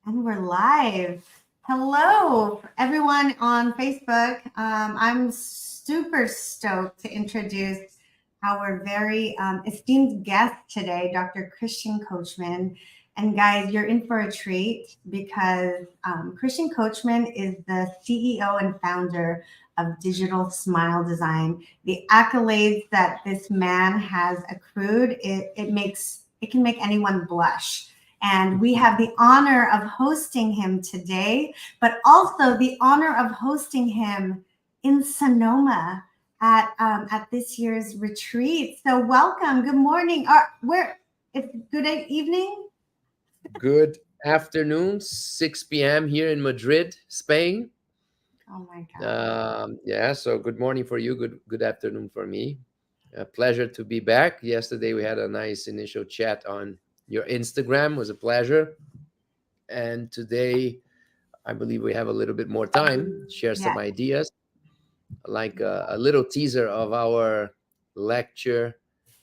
And we're live. Hello, everyone on Facebook. I'm super stoked to introduce our very esteemed guest today, Dr. Christian Coachman. And guys, you're in for a treat because Christian Coachman is the CEO and founder of Digital Smile Design. The accolades that this man has accrued, it can make anyone blush. And we have the honor of hosting him today, but also the honor of hosting him in Sonoma at this year's retreat. So welcome. Good morning. Good evening. Good afternoon, 6 p.m. here in Madrid, Spain. Oh my God. Yeah, so good morning for you. Good afternoon for me. A pleasure to be back. Yesterday we had a nice initial chat on your Instagram. It was a pleasure. And today I believe we have a little bit more time, share some Yes. ideas, like a little teaser of our lecture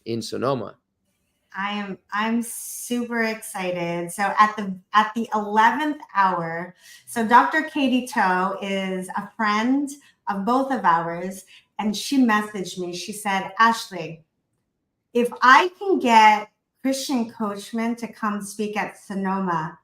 in Sonoma. I'm super excited. So at the 11th hour, so Dr. Katie Toe is a friend of both of ours, and she messaged me. She said, Ashley, if I can get Christian Coachman to come speak at Sonoma,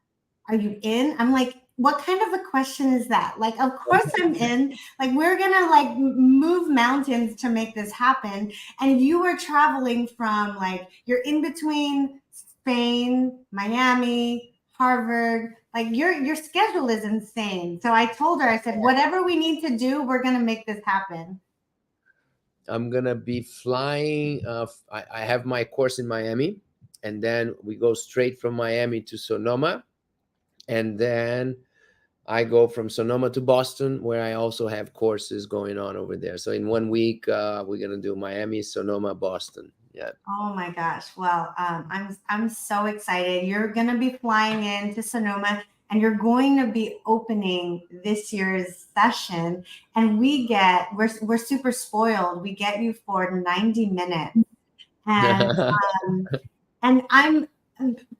are you in? I'm like, what kind of a question is that? Like, of course I'm in. Like, we're gonna like move mountains to make this happen. And you were traveling from like you're in between Spain, Miami, Harvard. Like your schedule is insane. So I told her, I said, whatever we need to do, we're gonna make this happen. I'm gonna be flying. I have my course in Miami, and then we go straight from Miami to Sonoma, and then I go from Sonoma to Boston, where I also have courses going on over there. So in 1 week, we're gonna do Miami, Sonoma, Boston. Yeah. Oh my gosh. Well, I'm so excited. You're gonna be flying in to Sonoma and you're going to be opening this year's session. And we're super spoiled. We get you for 90 minutes. And and I'm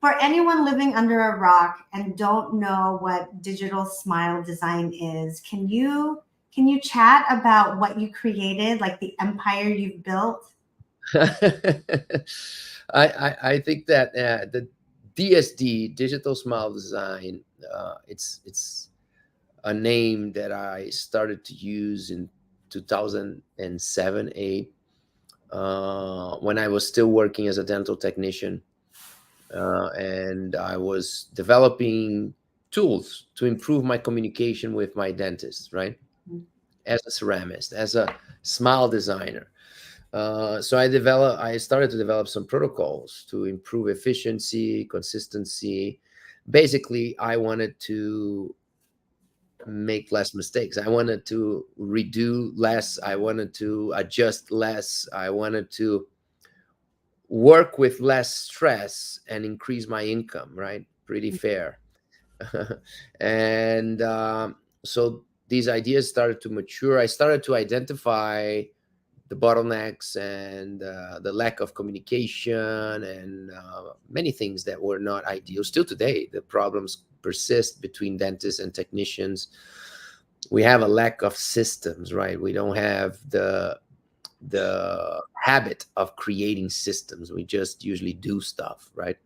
for anyone living under a rock and don't know what digital smile design is, can you chat about what you created, like the empire you've built? I think that the DSD Digital Smile Design, it's a name that I started to use in 2007, 8, when I was still working as a dental technician, and I was developing tools to improve my communication with my dentist, right? As a ceramist, as a smile designer. So I started to develop some protocols to improve efficiency, consistency. Basically, I wanted to make less mistakes. I wanted to redo less. I wanted to adjust less. I wanted to work with less stress and increase my income, right? Pretty fair. And so these ideas started to mature. I started to identify the bottlenecks and the lack of communication and many things that were not ideal. Still today, the problems persist between dentists and technicians. We have a lack of systems, right? We don't have the habit of creating systems. We just usually do stuff, right?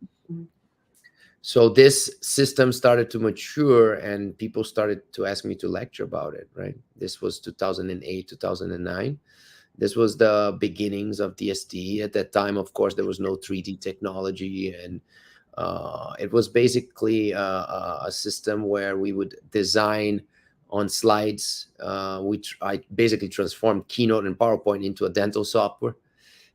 So this system started to mature and people started to ask me to lecture about it, right? This was 2008, 2009. This was the beginnings of DSD. At that time, of course, there was no 3D technology, and it was basically a system where we would design on slides, which I basically transformed Keynote and PowerPoint into a dental software,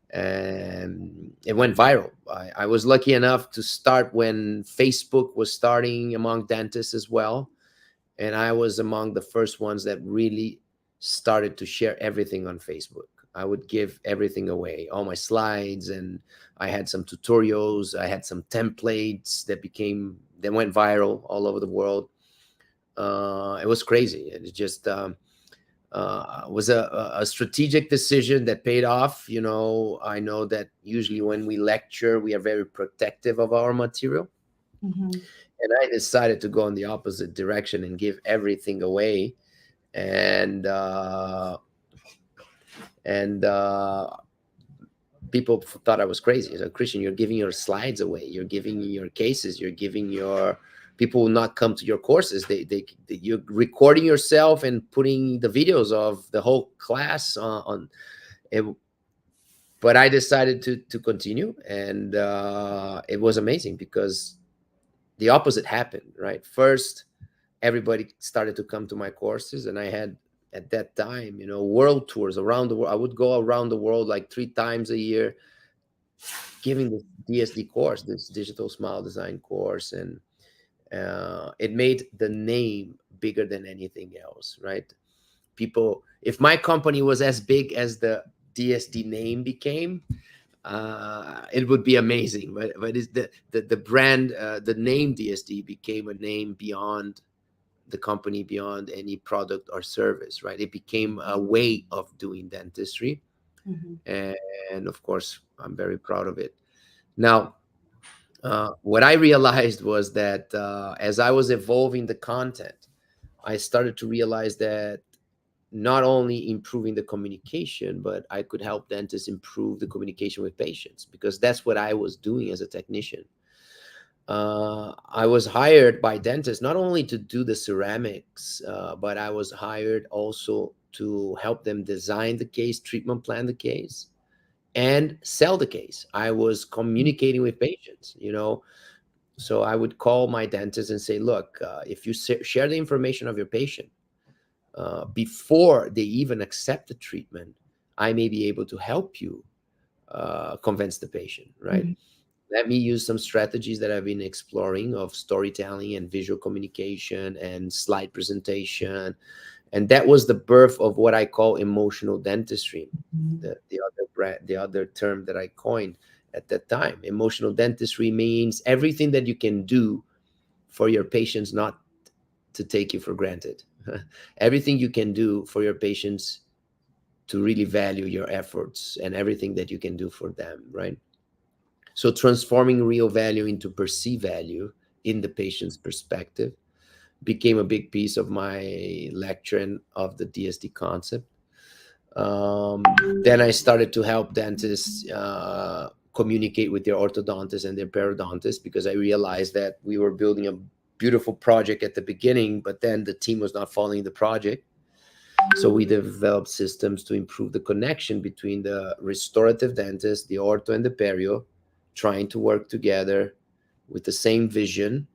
and it went viral. I was lucky enough to start when Facebook was starting among dentists as well, and I was among the first ones that really started to share everything on Facebook. I would give everything away, all my slides, and I had some tutorials. I had some templates that went viral all over the world. It was crazy. It just was a strategic decision that paid off. You know, I know that usually when we lecture, we are very protective of our material. Mhm. And I decided to go in the opposite direction and give everything away. And and people thought I was crazy. So, Christian, you're giving your slides away. You're giving your cases. You're giving your people will not come to your courses. You're recording yourself and putting the videos of the whole class on it. But I decided to continue, and it was amazing because the opposite happened. Right, first everybody started to come to my courses, and I had at that time, world tours around the world. I would go around the world like 3 times a year giving this DSD course, this digital smile design course, and it made the name bigger than anything else, right? People, if my company was as big as the DSD name became, it would be amazing. But it's the brand, the name DSD became a name beyond the company, beyond any product or service, right? It became a way of doing dentistry, Mhm. and of course, I'm very proud of it. Now, what I realized was that as I was evolving the content, I started to realize that not only improving the communication, but I could help dentists improve the communication with patients, because that's what I was doing as a technician. I was hired by dentists not only to do the ceramics, but I was hired also to help them design the case, treatment plan the case, and sell the case. I was communicating with patients. So I would call my dentist and say, look, if you share the information of your patient before they even accept the treatment, I may be able to help you convince the patient, right? Mhm. Let me use some strategies that I've been exploring of storytelling and visual communication and slide presentation. And that was the birth of what I call emotional dentistry, Mhm. the other term that I coined at that time. Emotional dentistry means everything that you can do for your patients not to take you for granted. Everything you can do for your patients to really value your efforts, and everything that you can do for them, right? So transforming real value into perceived value in the patient's perspective became a big piece of my lecturing of the DSD concept. Um, then I started to help dentists communicate with their orthodontists and their periodontists, because I realized that we were building a beautiful project at the beginning, but then the team was not following the project. So we developed systems to improve the connection between the restorative dentist, the ortho, and the perio, trying to work together with the same vision,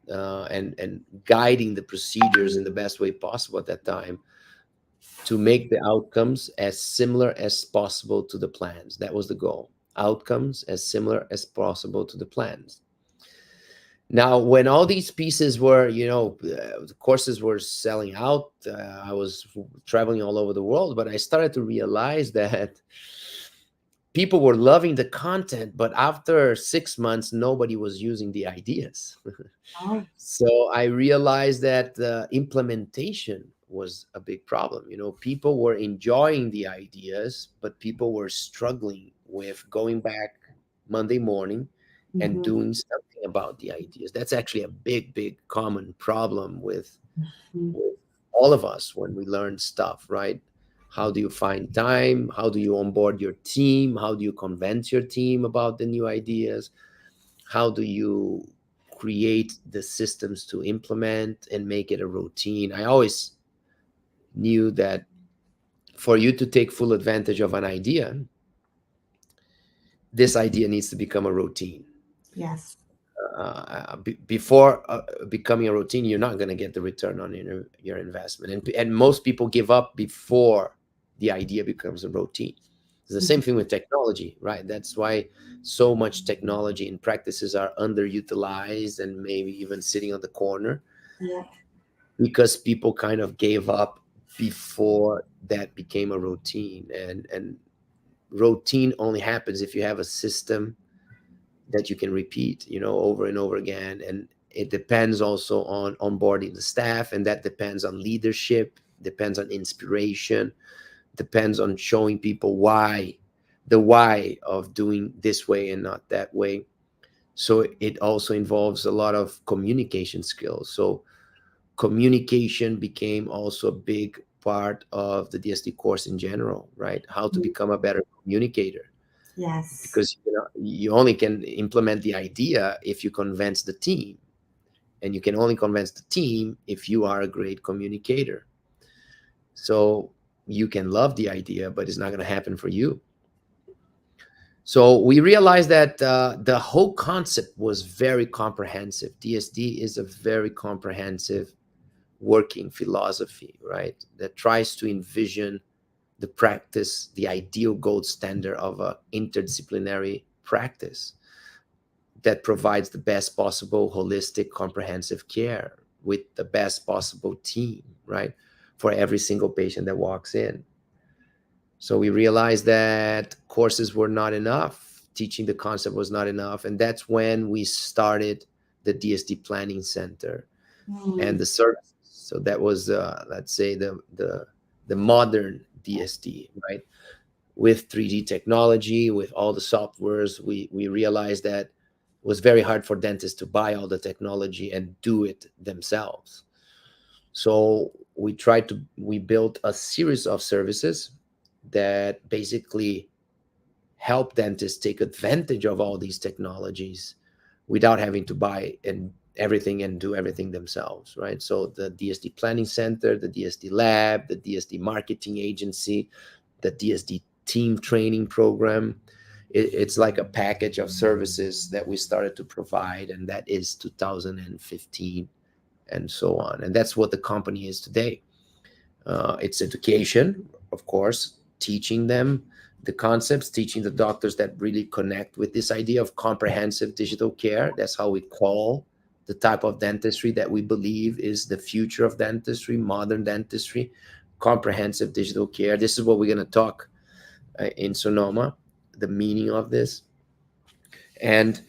and guiding the procedures in the best way possible at that time to make the outcomes as similar as possible to the plans. That was the goal. Outcomes as similar as possible to the plans. Now, when all these pieces were, the courses were selling out, I was traveling all over the world, but I started to realize that people were loving the content, but after 6 months, nobody was using the ideas. Oh. So I realized that the implementation was a big problem. People were enjoying the ideas, but people were struggling with going back Monday morning and Mhm. doing something about the ideas. That's actually a big, big common problem Mhm. with all of us when we learn stuff, right? How do you find time? How do you onboard your team? How do you convince your team about the new ideas? How do you create the systems to implement and make it a routine? I always knew that for you to take full advantage of an idea, this idea needs to become a routine. Yes. Before becoming a routine, you're not going to get the return on your investment. And most people give up before the idea becomes a routine. It's the same Mhm. thing with technology, right? That's why so much technology and practices are underutilized and maybe even sitting on the corner, Yeah. because people kind of gave up before that became a routine. And routine only happens if you have a system that you can repeat, over and over again. And it depends also on onboarding the staff, and that depends on leadership, depends on inspiration, depends on showing people the why of doing this way and not that way. So it also involves a lot of communication skills. So communication became also a big part of the DSD course in general, right? How to become a better communicator, Yes. because you only can implement the idea if you convince the team, and you can only convince the team if you are a great communicator. So you can love the idea, but it's not going to happen for you. So we realized that the whole concept was very comprehensive. DSD is a very comprehensive working philosophy, right? That tries to envision the practice, the ideal gold standard of a interdisciplinary practice that provides the best possible holistic comprehensive care with the best possible team, right? For every single patient that walks in. So we realized that courses were not enough, teaching the concept was not enough, and that's when we started the DSD Planning Center and Mm. the services. So that was, let's say, the modern DSD, right? With 3D technology, with all the softwares, we realized that it was very hard for dentists to buy all the technology and do it themselves. So we built a series of services that basically help dentists take advantage of all these technologies without having to buy and everything and do everything themselves, right? So the DSD Planning Center, the DSD Lab, the DSD Marketing Agency, the DSD Team Training Program. It's like a package of services that we started to provide, and that is 2015 and so on. And that's what the company is today. It's education, of course, teaching them the concepts, teaching the doctors that really connect with this idea of comprehensive digital care. That's how we call the type of dentistry that we believe is the future of dentistry, modern dentistry, comprehensive digital care. This is what we're going to talk in Sonoma, the meaning of this, and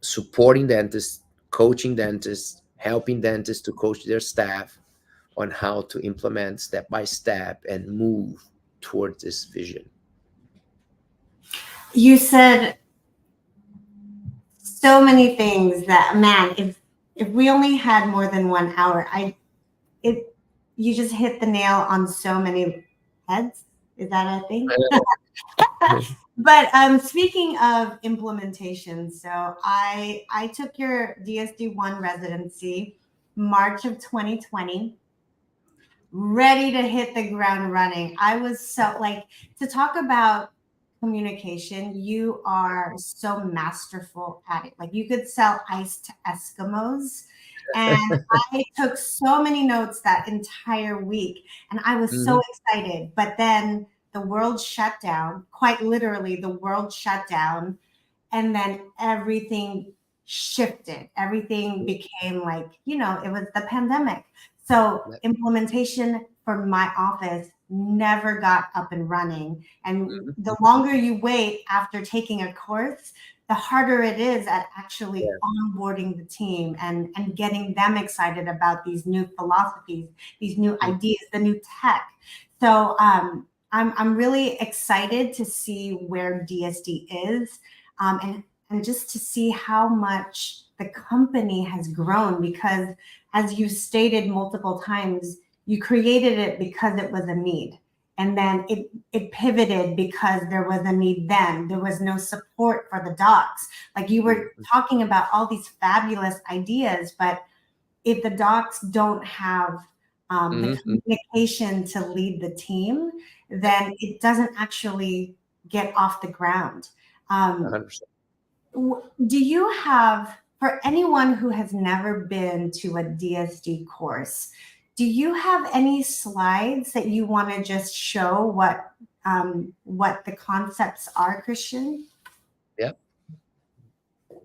supporting dentists, coaching dentists, helping dentists to coach their staff on how to implement step by step and move towards this vision. You said so many things that, man, if we only had more than 1 hour, it you just hit the nail on so many heads. Is that a thing? But speaking of implementation, so I took your DSD1 residency March of 2020, ready to hit the ground running. I was so like, to talk about communication, you are so masterful at it. Like, you could sell ice to Eskimos. And I took so many notes that entire week, and I was so Mhm. excited. But then the world shut down, quite literally, the world shut down, and then everything shifted. Everything became like, it was the pandemic. So implementation for my office never got up and running. And Mhm. the longer you wait after taking a course, the harder it is at actually Yeah. onboarding the team and getting them excited about these new philosophies, these new ideas, the new tech. So I'm really excited to see where DSD is, and just to see how much the company has grown, because, as you stated multiple times, you created it because it was a need, and then it pivoted because there was a need. Then there was no support for the docs. Like, you were talking about all these fabulous ideas, but if the docs don't have the Mhm. communication to lead the team, then it doesn't actually get off the ground. Um, 100%. do you have, for anyone who has never been to a DSD course, do you have any slides that you want to just show what the concepts are, Christian? Yep,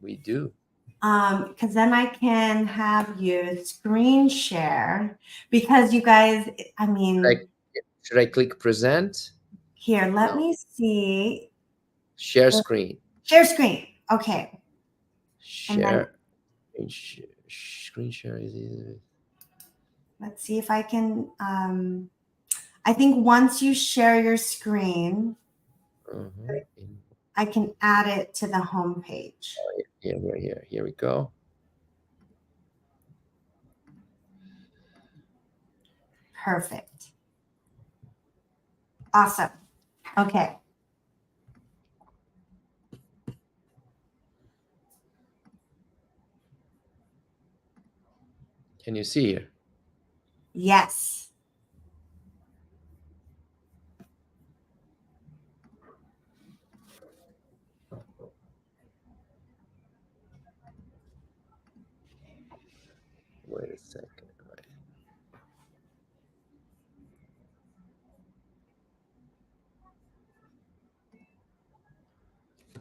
we do. Because then I can have you screen share, because you guys, I mean, Like, should I click present? here, let No, me see. share screen. Share screen. Okay. And then Share screen share is easy. let's see if I can. I think once you share your screen, Uh-huh. I can add it to the homepage. Here we go. Perfect. Awesome. Okay. Can you see here? Yes. Wait a second. Right.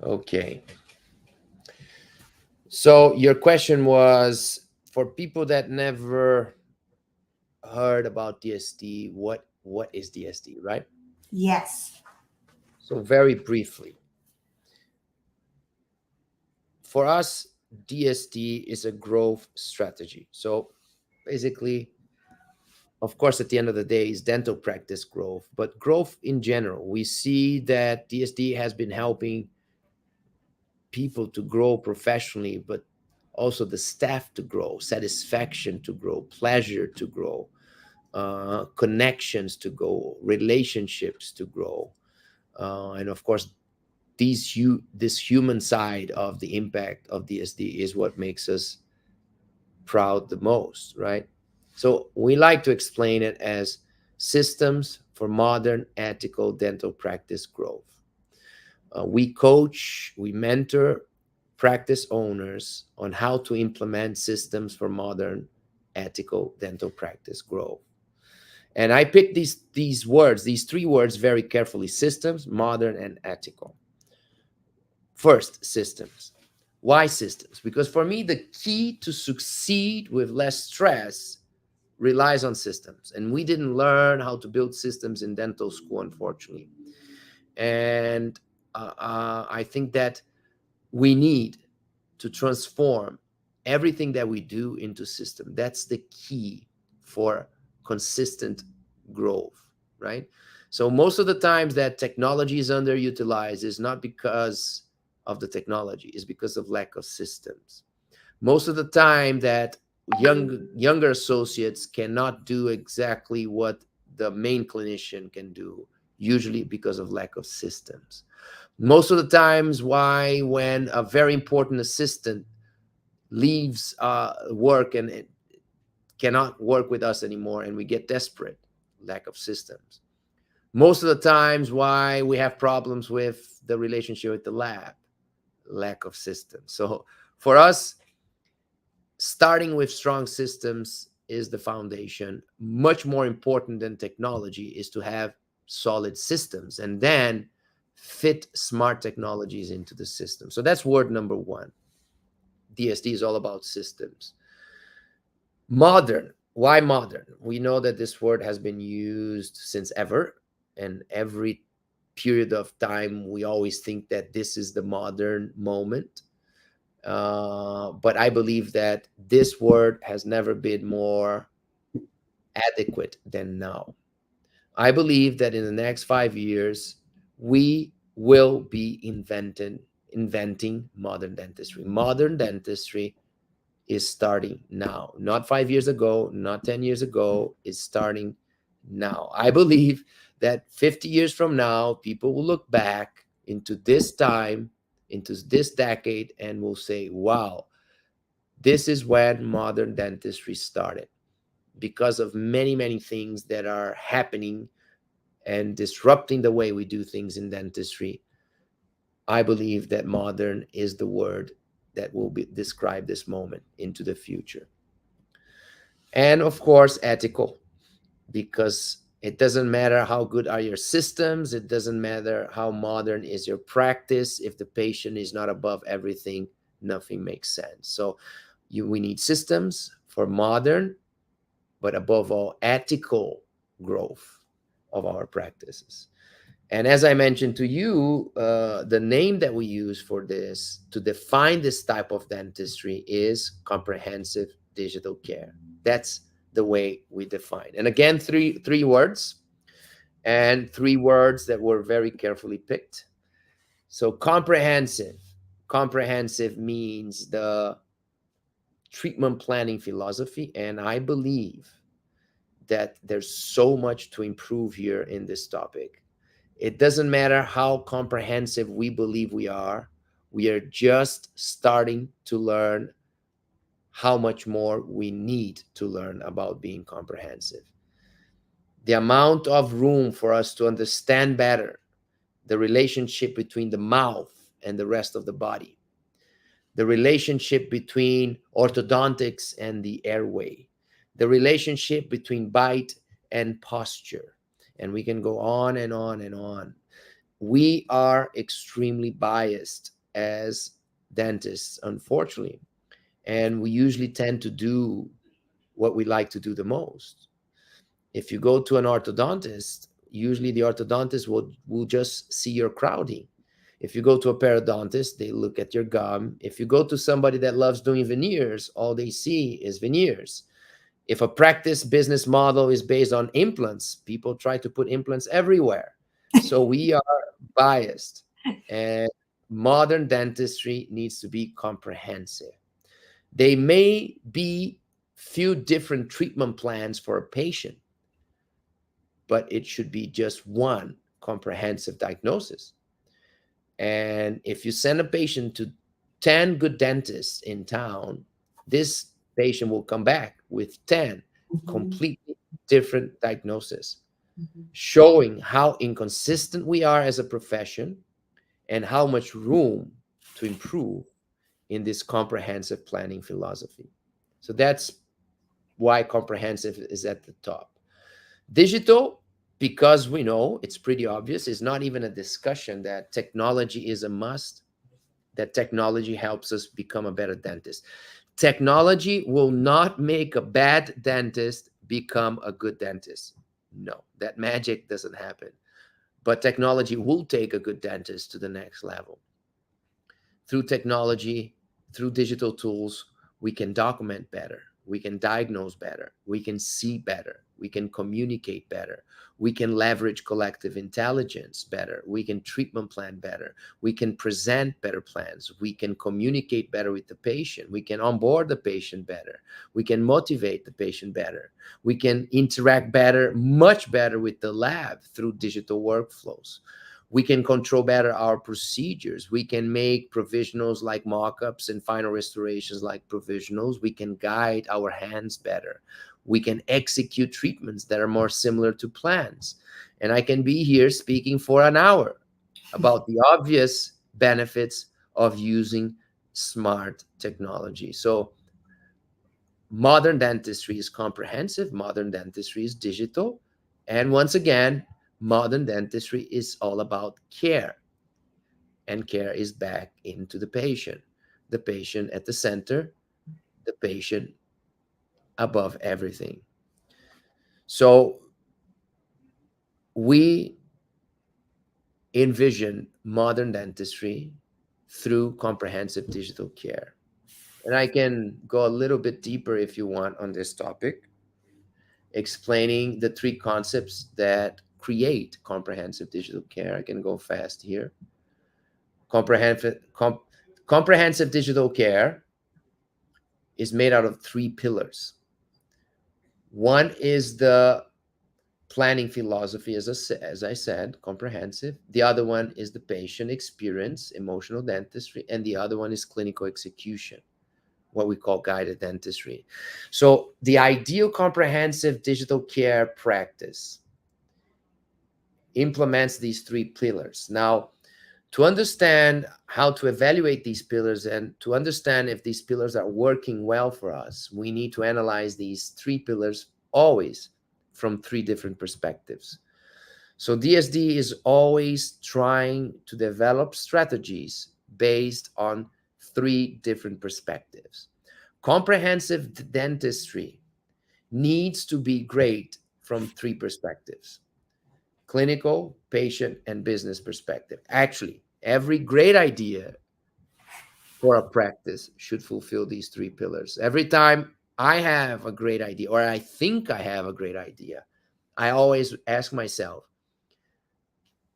Okay. So your question was, for people that never heard about DSD, what is DSD, right? Yes. So very briefly, for us, DSD is a growth strategy. So basically, of course, at the end of the day, is dental practice growth, but growth in general. We see that DSD has been helping people to grow professionally, but also the staff to grow, satisfaction to grow, pleasure to grow, connections to grow, relationships to grow, and of course, this human side of the impact of DSD is what makes us proud the most, right? So we like to explain it as systems for modern ethical dental practice growth. We coach, we mentor practice owners on how to implement systems for modern ethical dental practice growth. And I picked these words, these three words very carefully: systems, modern, and ethical. First, systems. Why systems? Because for me, the key to succeed with less stress relies on systems. And we didn't learn how to build systems in dental school, unfortunately. And I think that we need to transform everything that we do into system. That's the key for consistent growth, right? So most of the times that technology is underutilized is not because of the technology, it's because of lack of systems. Most of the time that younger associates cannot do exactly what the main clinician can do, usually because of lack of systems. Most of the times why when a very important assistant leaves work and it cannot work with us anymore and we get desperate, lack of systems. Most of the times why we have problems with the relationship with the lab, lack of systems. So for us, starting with strong systems is the foundation. Much more important than technology is to have solid systems and then fit smart technologies into the system. So that's word number one. DSD is all about systems. Modern. Why modern? We know that this word has been used since ever, and every period of time we always think that this is the modern moment. But I believe that this word has never been more adequate than now. I believe that in the next 5 years, we will be inventing modern dentistry. Modern dentistry is starting now, not 5 years ago, not 10 years ago, it's starting now. I believe that 50 years from now, people will look back into this time, into this decade, and will say, wow, this is when modern dentistry started, because of many, many things that are happening and disrupting the way we do things in dentistry. I believe that modern is the word that will describe this moment into the future. And of course, ethical, because it doesn't matter how good are your systems, it doesn't matter how modern is your practice. If the patient is not above everything, nothing makes sense. So we need systems for modern, but above all, ethical growth of our practices. And as I mentioned to you, the name that we use for this to define this type of dentistry is comprehensive digital care. That's the way we define. And again, three words, and three words that were very carefully picked. So comprehensive means the treatment planning philosophy. And I believe that there's so much to improve here in this topic. It doesn't matter how comprehensive we believe we are just starting to learn how much more we need to learn about being comprehensive. The amount of room for us to understand better the relationship between the mouth and the rest of the body, the relationship between orthodontics and the airway, the relationship between bite and posture. And we can go on and on and on. We are extremely biased as dentists, unfortunately. And we usually tend to do what we like to do the most. If you go to an orthodontist, usually the orthodontist will just see your crowding. If you go to a periodontist, they look at your gum. If you go to somebody that loves doing veneers, all they see is veneers. If a practice business model is based on implants, people try to put implants everywhere. So we are biased. And modern dentistry needs to be comprehensive. They may be few different treatment plans for a patient, but it should be just one comprehensive diagnosis. And if you send a patient to 10 good dentists in town, this patient will come back with 10 completely different diagnoses, showing how inconsistent we are as a profession and how much room to improve in this comprehensive planning philosophy. So that's why comprehensive is at the top. Digital, because we know it's pretty obvious, is not even a discussion that technology is a must, that technology helps us become a better dentist. Technology will not make a bad dentist become a good dentist. No, that magic doesn't happen. But technology will take a good dentist to the next level. Through technology, through digital tools, we can document better. We can diagnose better. We can see better. We can communicate better. We can leverage collective intelligence better. We can treatment plan better. We can present better plans. We can communicate better with the patient. We can onboard the patient better. We can motivate the patient better. We can interact better, much better with the lab through digital workflows. We can control better our procedures. We can make provisionals like mock-ups and final restorations like provisionals. We can guide our hands better. We can execute treatments that are more similar to plans. And I can be here speaking for an hour about the obvious benefits of using smart technology. So modern dentistry is comprehensive. Modern dentistry is digital. And once again, modern dentistry is all about care, and care is back into the patient at the center, the patient above everything. So we envision modern dentistry through comprehensive digital care. And I can go a little bit deeper if you want on this topic, explaining the three concepts that create comprehensive digital care. I can go fast here. Comprehensive digital care is made out of three pillars. One is the planning philosophy, as I said, comprehensive. The other one is the patient experience, emotional dentistry. And the other one is clinical execution, what we call guided dentistry. So the ideal comprehensive digital care practice implements these three pillars. Now, to understand how to evaluate these pillars and to understand if these pillars are working well for us, we need to analyze these three pillars always from three different perspectives. So DSD is always trying to develop strategies based on three different perspectives. Comprehensive dentistry needs to be great from three perspectives: clinical, patient, and business perspective. Actually, every great idea for a practice should fulfill these three pillars. Every time I have a great idea, or I think I have a great idea, I always ask myself,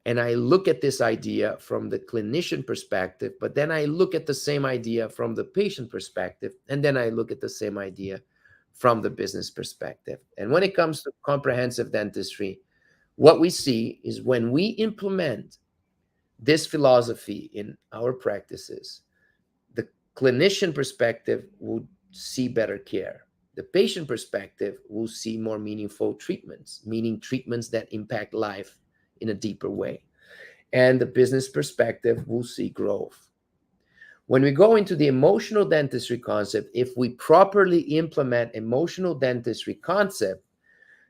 and I look at this idea from the clinician perspective, but then I look at the same idea from the patient perspective, and then I look at the same idea from the business perspective. And when it comes to comprehensive dentistry, what we see is when we implement this philosophy in our practices, the clinician perspective will see better care. The patient perspective will see more meaningful treatments, meaning treatments that impact life in a deeper way. And the business perspective will see growth. When we go into the emotional dentistry concept, if we properly implement emotional dentistry concept,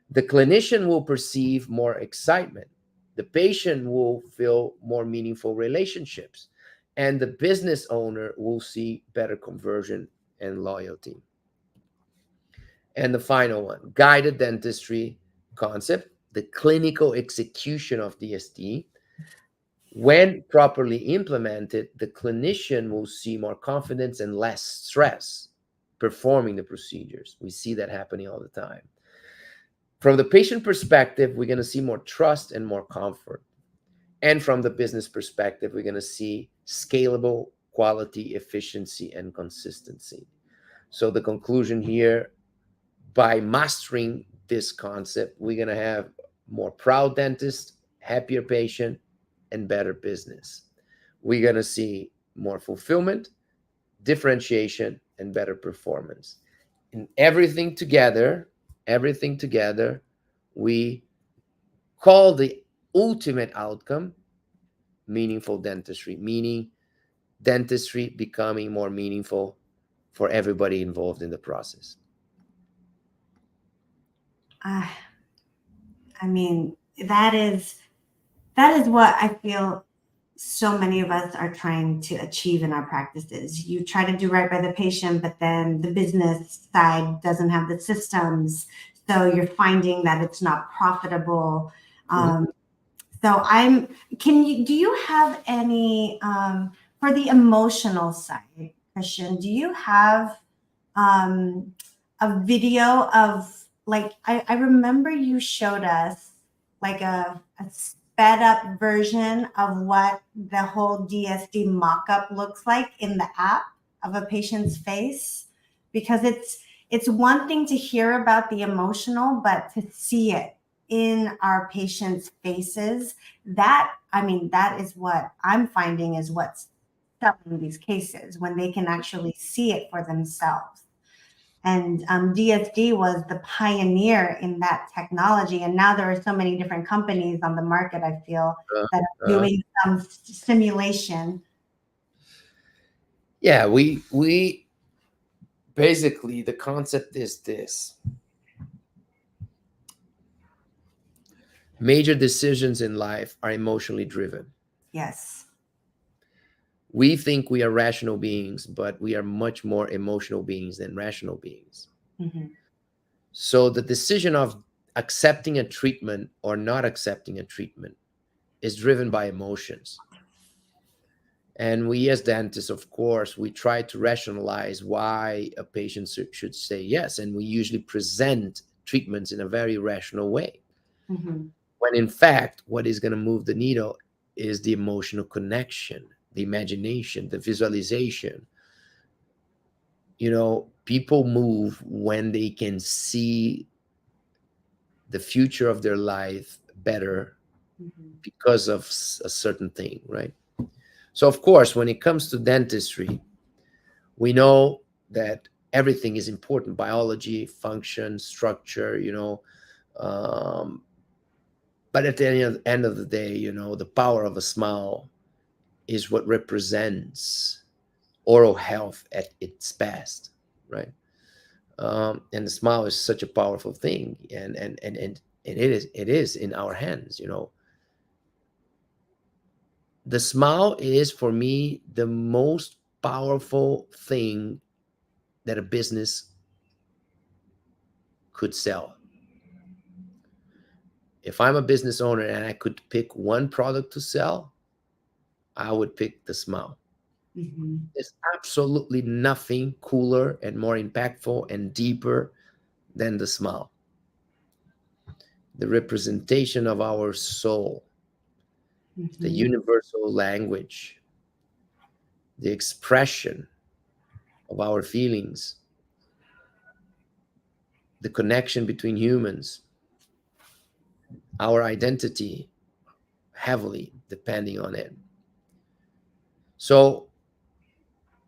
the clinician will perceive more excitement. The patient will feel more meaningful relationships, and the business owner will see better conversion and loyalty. And the final one, guided dentistry concept, the clinical execution of DSD. When properly implemented, the clinician will see more confidence and less stress performing the procedures. We see that happening all the time. From the patient perspective, we're going to see more trust and more comfort. And from the business perspective, we're going to see scalable quality, efficiency, and consistency. So the conclusion here, by mastering this concept, we're going to have more proud dentists, happier patient, and better business. We're going to see more fulfillment, differentiation, and better performance. And everything together, we call the ultimate outcome meaningful dentistry, meaning dentistry becoming more meaningful for everybody involved in the process. I mean, that is what I feel so many of us are trying to achieve in our practices. You try to do right by the patient, but then the business side doesn't have the systems. So you're finding that it's not profitable. So do you have any, for the emotional side, Christian, do you have a video of, like, I remember you showed us like a sped up version of what the whole DSD mock-up looks like in the app of a patient's face, because it's one thing to hear about the emotional, but to see it in our patients' faces, that is what I'm finding is what's selling these cases, when they can actually see it for themselves. And DSD was the pioneer in that technology. And now there are so many different companies on the market, I feel, that are doing some simulation. Yeah, we basically, the concept is this. Major decisions in life are emotionally driven. Yes. We think we are rational beings, but we are much more emotional beings than rational beings. Mm-hmm. So the decision of accepting a treatment or not accepting a treatment is driven by emotions. And we as dentists, of course, we try to rationalize why a patient should say yes. And we usually present treatments in a very rational way. Mm-hmm. When in fact, what is going to move the needle is the emotional connection, the imagination, the visualization. You know, people move when they can see the future of their life better because of a certain thing, right? So, of course, when it comes to dentistry, we know that everything is important: biology, function, structure, but at the end of the day, the power of a smile is what represents oral health at its best, right? And the smile is such a powerful thing, and it is in our hands. The smile is, for me, the most powerful thing that a business could sell. If I'm a business owner and I could pick one product to sell, I would pick the smile. Mm-hmm. There's absolutely nothing cooler and more impactful and deeper than the smile. The representation of our soul. the Mhm. universal language, the expression of our feelings, the connection between humans, our identity heavily depending on it. So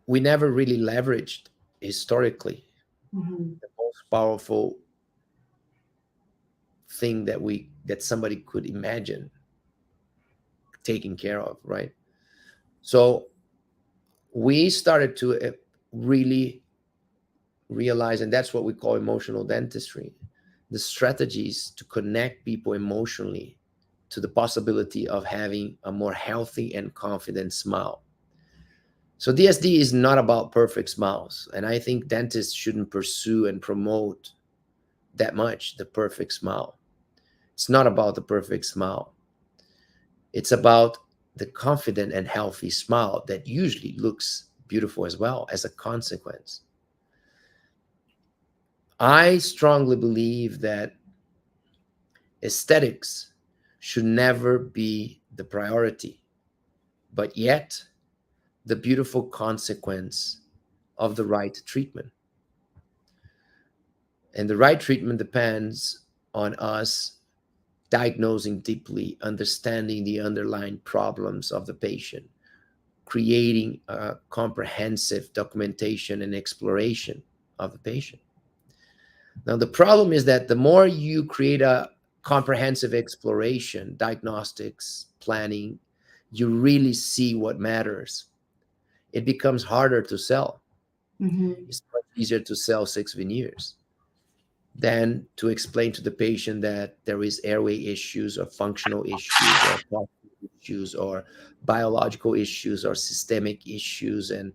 we never really leveraged historically Mhm. the most powerful thing that somebody could imagine taking care of, right? So we started to really realize, and that's what we call emotional dentistry, the strategies to connect people emotionally to the possibility of having a more healthy and confident smile. So DSD is not about perfect smiles, and I think dentists shouldn't pursue and promote that much the perfect smile. It's not about the perfect smile. It's about the confident and healthy smile that usually looks beautiful as well as a consequence. I strongly believe that aesthetics should never be the priority, but yet the beautiful consequence of the right treatment. And the right treatment depends on us diagnosing deeply, understanding the underlying problems of the patient, creating a comprehensive documentation and exploration of the patient. Now, the problem is that the more you create a comprehensive exploration, diagnostics, planning, you really see what matters. It becomes harder to sell. Mhm. It's much easier to sell 6 veneers than to explain to the patient that there is airway issues or functional issues or posture issues or biological issues or systemic issues and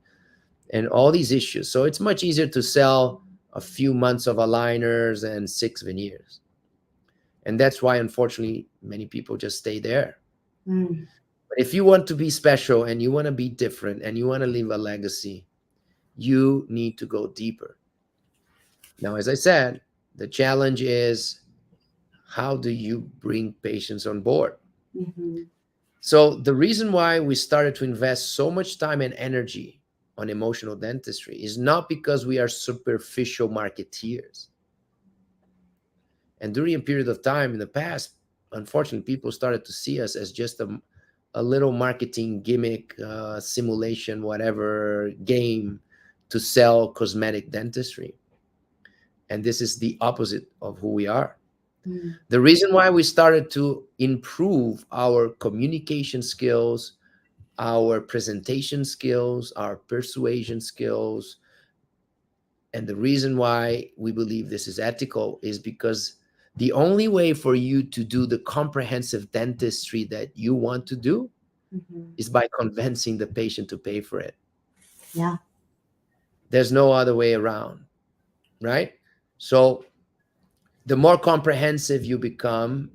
all these issues. So it's much easier to sell a few months of aligners and 6 veneers. And that's why, unfortunately, many people just stay there. Mm. But if you want to be special and you want to be different and you want to leave a legacy, you need to go deeper. Now, as I said, the challenge is how do you bring patients on board? Mhm. So, the reason why we started to invest so much time and energy on emotional dentistry is not because we are superficial marketeers. And during a period of time in the past, unfortunately, people started to see us as just a little marketing gimmick, simulation, whatever game to sell cosmetic dentistry. And this is the opposite of who we are. Mm. The reason why we started to improve our communication skills, our presentation skills, our persuasion skills, and the reason why we believe this is ethical is because the only way for you to do the comprehensive dentistry that you want to do Mhm. is by convincing the patient to pay for it. Yeah. There's no other way around, right? So the more comprehensive you become,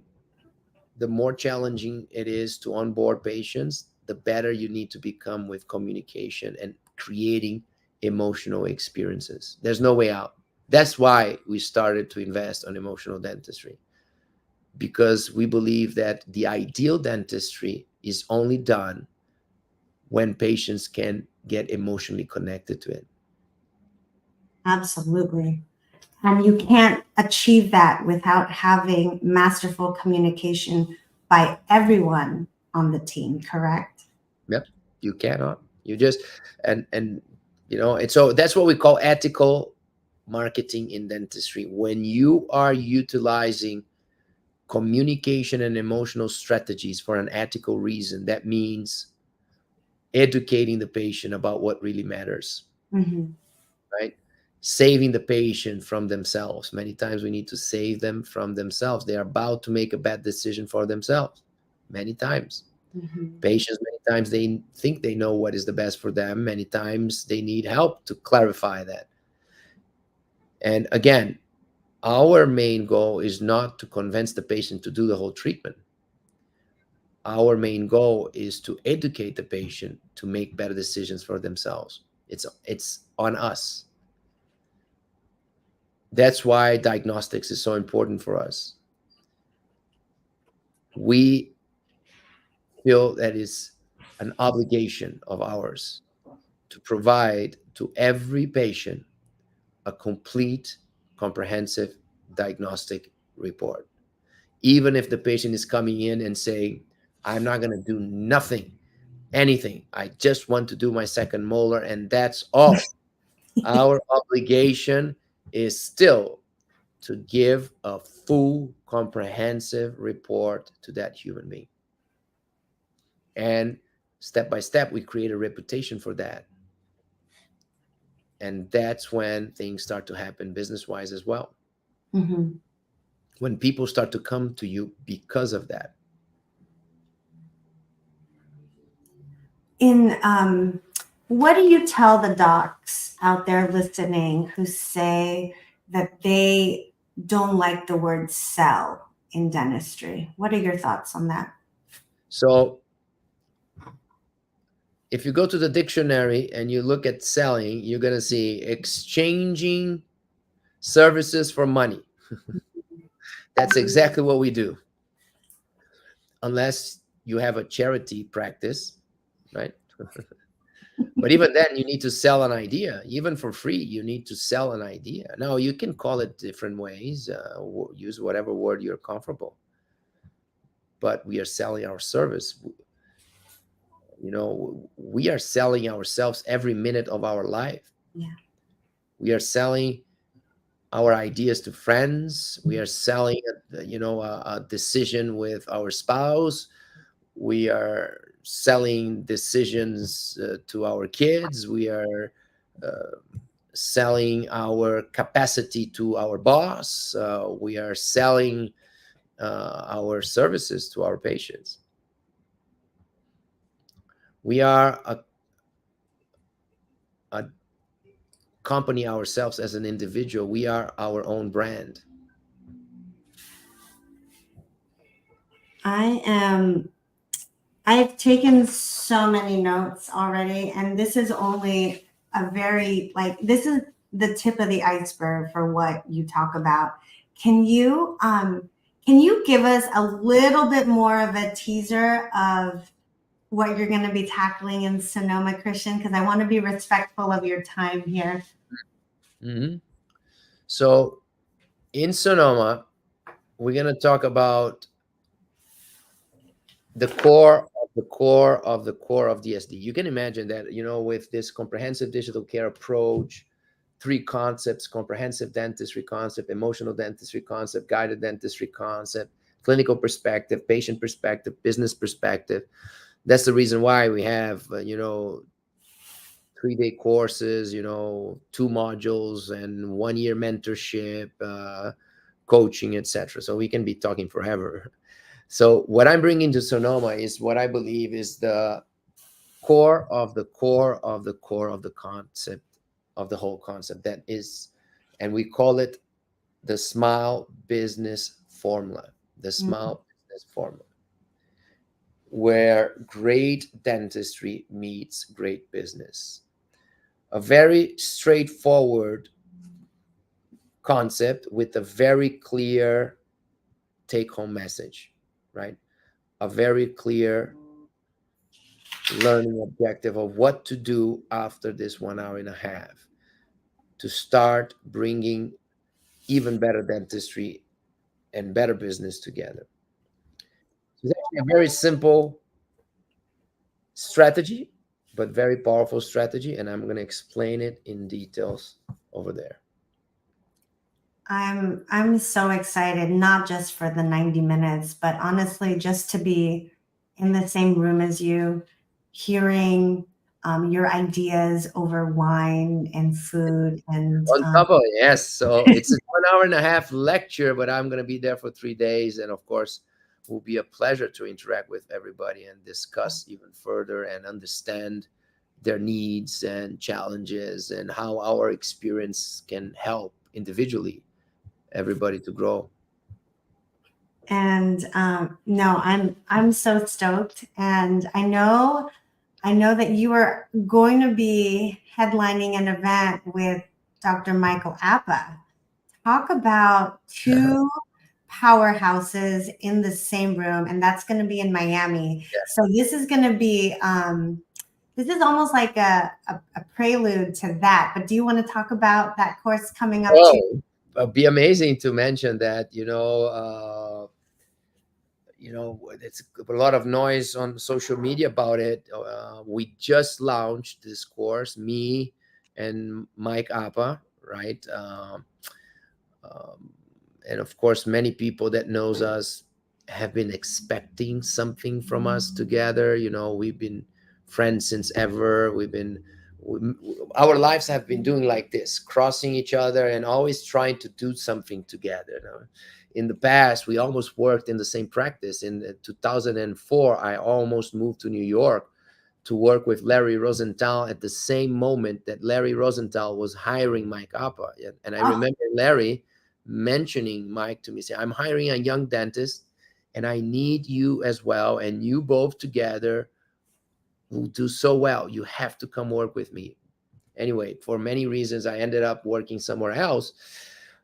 the more challenging it is to onboard patients, the better you need to become with communication and creating emotional experiences. There's no way out. That's why we started to invest on emotional dentistry, because we believe that the ideal dentistry is only done when patients can get emotionally connected to it. Absolutely. And you can't achieve that without having masterful communication by everyone on the team, correct? Yep, you cannot. You just and and so that's what we call ethical marketing in dentistry. When you are utilizing communication and emotional strategies for an ethical reason, that means educating the patient about what really matters, Hmm. right? Saving the patient from themselves. Many times we need to save them from themselves. They are about to make a bad decision for themselves. Many times. Hmm. Patients, many times they think they know what is the best for them. Many times they need help to clarify that. And again, our main goal is not to convince the patient to do the whole treatment. Our main goal is to educate the patient to make better decisions for themselves. It's on us. That's why diagnostics is so important for us. We feel that is an obligation of ours to provide to every patient a complete, comprehensive diagnostic report. Even if the patient is coming in and saying, I'm not going to do nothing, anything. I just want to do my second molar, and that's all. Our obligation is still to give a full, comprehensive report to that human being. And step by step, we create a reputation for that. And that's when things start to happen business wise as well. Mm-hmm. When people start to come to you because of that. What do you tell the docs out there listening who say that they don't like the word sell in dentistry? What are your thoughts on that? So if you go to the dictionary and you look at selling, you're going to see exchanging services for money. That's exactly what we do. Unless you have a charity practice, right? But even then, you need to sell an idea. Even for free, you need to sell an idea. Now, you can call it different ways, use whatever word you're comfortable. But we are selling our service. We are selling ourselves every minute of our life. Yeah. We are selling our ideas to friends. We are selling, a decision with our spouse. We are selling decisions to our kids. We are selling our capacity to our boss. We are selling our services to our patients. We are a company ourselves as an individual. We are our own brand. I've taken so many notes already, and this is only this is the tip of the iceberg for what you talk about. Can you give us a little bit more of a teaser of what you're going to be tackling in Sonoma, Christian? Because I want to be respectful of your time here. Mm-hmm. So in Sonoma, we're going to talk about the core of the core of the core of DSD. You can imagine that, with this comprehensive digital care approach, three concepts: comprehensive dentistry concept, emotional dentistry concept, guided dentistry concept, clinical perspective, patient perspective, business perspective. That's the reason why we have, 3-day courses, 2 modules and 1-year mentorship, coaching, etc. So we can be talking forever. So what I'm bringing to Sonoma is what I believe is the core of the core of the core of the concept, of the whole concept. That is, and we call it the Smile Business Formula. The Smile Business Formula, where great dentistry meets great business. A very straightforward concept with a very clear take-home message, right? A very clear learning objective of what to do after this 1.5 hours to start bringing even better dentistry and better business together. It's actually a very simple strategy, but very powerful strategy, and I'm going to explain it in details over there. I'm so excited, not just for the 90 minutes, but honestly, just to be in the same room as you, hearing your ideas over wine and food. And On top of it, yes. So it's a 1.5 hour lecture, but I'm going to be there for 3 days. And of course, it will be a pleasure to interact with everybody and discuss even further and understand their needs and challenges and how our experience can help individually everybody to grow. and no, I'm so stoked, and I know that you are going to be headlining an event with Dr. Michael Appa. Talk about two powerhouses in the same room, and that's going to be in Miami. Yeah. So this is going to be this is almost like a prelude to that. But do you want to talk about that course coming up too? Oh, it'd be amazing to mention that. It's a lot of noise on social media about it. We just launched this course, me and Mike Appa, right? Um, and of course, many people that knows us have been expecting something from us together. We've been friends since ever. Our lives have been doing like this, crossing each other and always trying to do something together. In the past, we almost worked in the same practice. In 2004, I almost moved to New York to work with Larry Rosenthal at the same moment that Larry Rosenthal was hiring Mike Appa. And I remember Larry mentioning Mike to me, say, I'm hiring a young dentist and I need you as well. And you both together will do so well. You have to come work with me. Anyway, for many reasons, I ended up working somewhere else.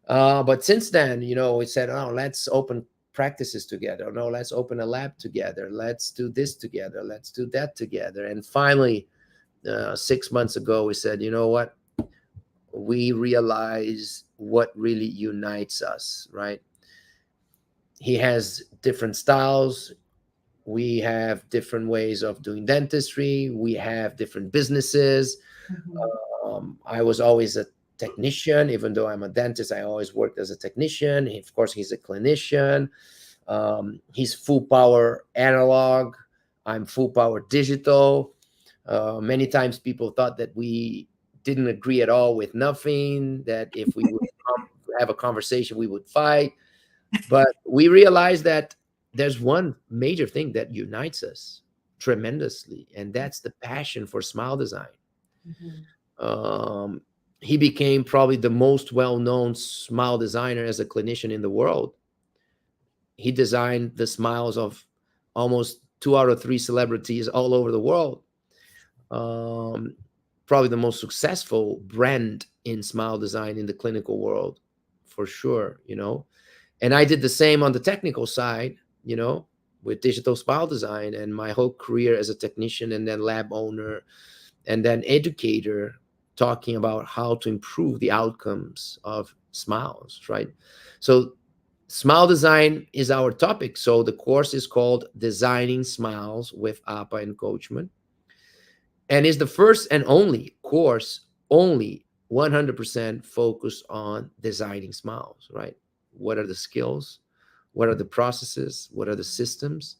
But since then, we said, oh, let's open practices together. No, let's open a lab together. Let's do this together. Let's do that together. And finally, 6 months ago, we said, you know what? We realize what really unites us, right? He has different styles. We have different ways of doing dentistry. We have different businesses. I was always a technician. Even though I'm a dentist, I always worked as a technician. Of course, he's a clinician. He's full power analog. I'm full power digital. Many times people thought that we didn't agree at all with nothing, that if we would have a conversation, we would fight. But we realized that there's one major thing that unites us tremendously, and that's the passion for smile design. He became probably the most well-known smile designer as a clinician in the world. He designed the smiles of almost 2 out of 3 celebrities all over the world. Probably the most successful brand in smile design in the clinical world, for sure. And I did the same on the technical side, with digital smile design, and my whole career as a technician and then lab owner and then educator, talking about how to improve the outcomes of smiles, right? So smile design is our topic. So the course is called Designing Smiles with Appa and Coachman, and is the first and only course, only 100% focused on designing smiles, right? What are the skills? What are the processes? What are the systems?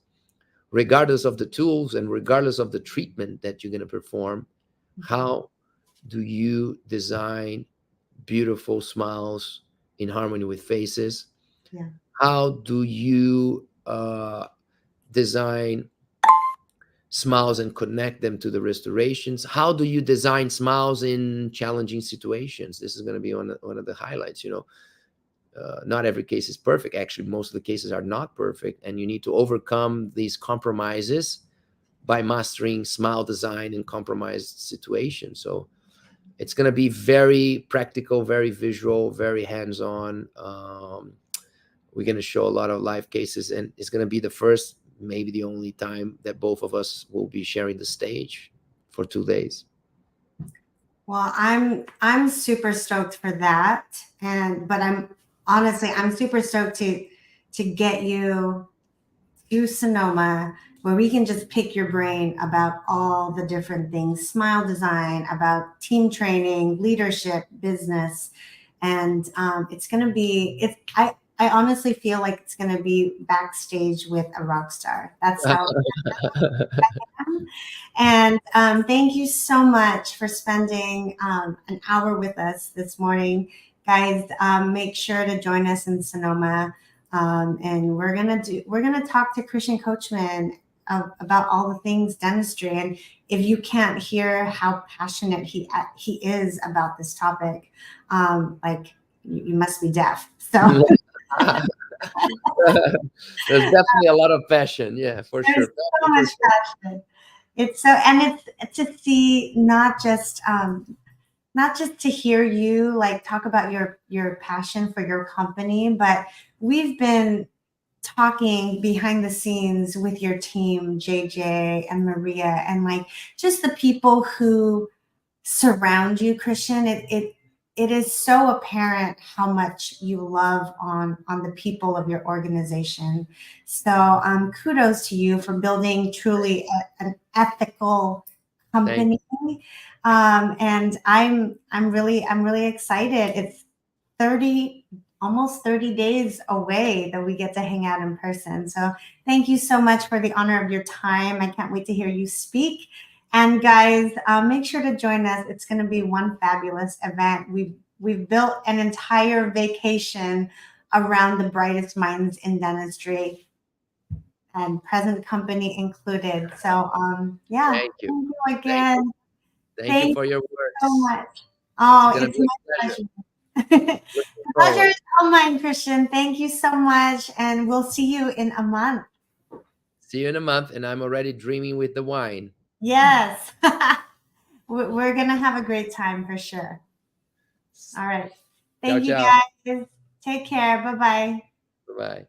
Regardless of the tools and regardless of the treatment that you're going to perform, how do you design beautiful smiles in harmony with faces? Yeah. How do you design smiles and connect them to the restorations? How do you design smiles in challenging situations? This is going to be one of the highlights. Not every case is perfect. Actually, most of the cases are not perfect, and you need to overcome these compromises by mastering smile design in compromised situations. So it's going to be very practical, very visual, very hands-on. We're going to show a lot of live cases, and it's going to be the first, maybe the only time that both of us will be sharing the stage for 2 days. Well, I'm super stoked for that, but I'm super stoked to get you to Sonoma, where we can just pick your brain about all the different things, smile design, about team training, leadership, business, and it's going to be. I honestly feel like it's going to be backstage with a rock star. That's how. And thank you so much for spending an hour with us this morning, guys. Make sure to join us in Sonoma, and we're gonna talk to Christian Coachman about all the things dentistry. And if you can't hear how passionate he is about this topic, like you must be deaf. So. There's definitely a lot of passion. Yeah, for There's sure. so much passion. It's so, and it's to see not just not just to hear you like talk about your passion for your company, but we've been talking behind the scenes with your team, JJ and Maria, and like just the people who surround you, Christian. It is so apparent how much you love on the people of your organization. So kudos to you for building truly an ethical company. And I'm really excited. It's 30 days away that we get to hang out in person. So thank you so much for the honor of your time. I can't wait to hear you speak. And guys, make sure to join us. It's going to be one fabulous event. We've built an entire vacation around the brightest minds in dentistry, and present company included. So yeah, Thank you. thank you again. Thank you for your So words. much. Oh, It's it's my pleasure. pleasure. Looking The pleasure forward. is all mine, Christian. Thank you so much, and we'll see you in a month. See you in a month, and I'm already dreaming with the wine. Yes. We're going to have a great time for sure. All right. Thank you, Ciao, ciao. guys. Take care. Bye-bye. Bye-bye.